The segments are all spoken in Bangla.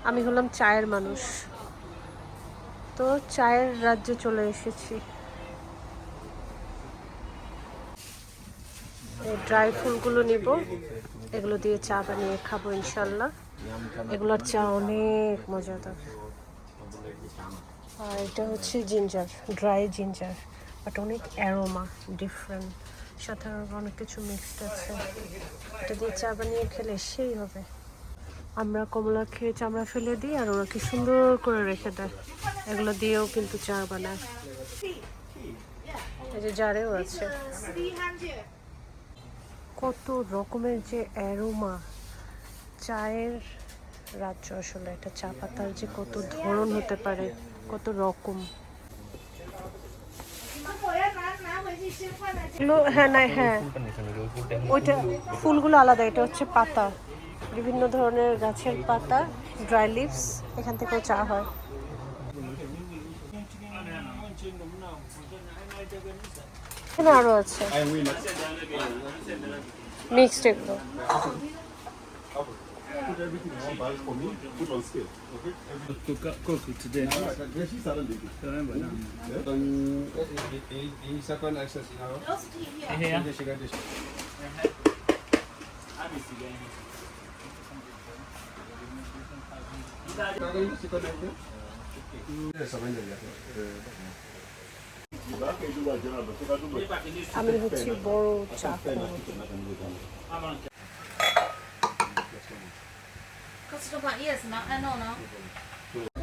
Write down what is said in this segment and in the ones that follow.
আমি হলাম চায়ের মানুষ, তো চায়ের রাজ্যে চলে এসেছি। এই ড্রাই ফুলগুলো নিব, এগুলো দিয়ে চা বানিয়ে খাবো ইনশাল্লাহ। এগুলোর চা অনেক মজাদার। আর এটা হচ্ছে জিঞ্জার, ড্রাই জিঞ্জার, বাট অনেক অ্যারোমা ডিফারেন্ট, সাথে অনেক কিছু মিক্সড আছে। এটা দিয়ে চা বানিয়ে খেলে সেই হবে। আমরা কমলা খেয়ে চামড়া ফেলে দিই, আর ওরা কি সুন্দর করে রেখে দেয়। এগুলো দিয়েও কিন্তু চা বানায়। এই যে জারেও আছে। কত রকমের যে অ্যারোমা, চায়ের রাজ্য আসলে। এটা চা পাতার যে কত ধরন হতে পারে, কত রকম। হ্যাঁ না, হ্যাঁ ওইটা ফুলগুলো আলাদা, এটা হচ্ছে পাতা, বিভিন্ন ধরনের গাছের পাতা, ড্রাই লিভস, এখান থেকেও চা হয়। এখানে আরো আছে মিক্সড এগুলো। Put everything in one bag for me. Put on scale. Okay. Cook today. Remember now. In second access now. Here. আমি হচ্ছি বড় চা।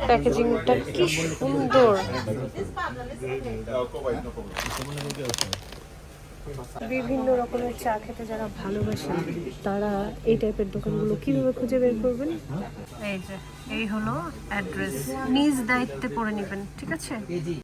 প্যাকেজিংটা কি সুন্দর। বিভিন্ন রকমের চা খেতে যারা ভালোবাসেন তারা এই টাইপের দোকানগুলো কিভাবে খুঁজে বের করবেন? এই যে এই হলো অ্যাড্রেস, নিজ দায়িত্বে পড়ে নেবেন, ঠিক আছে?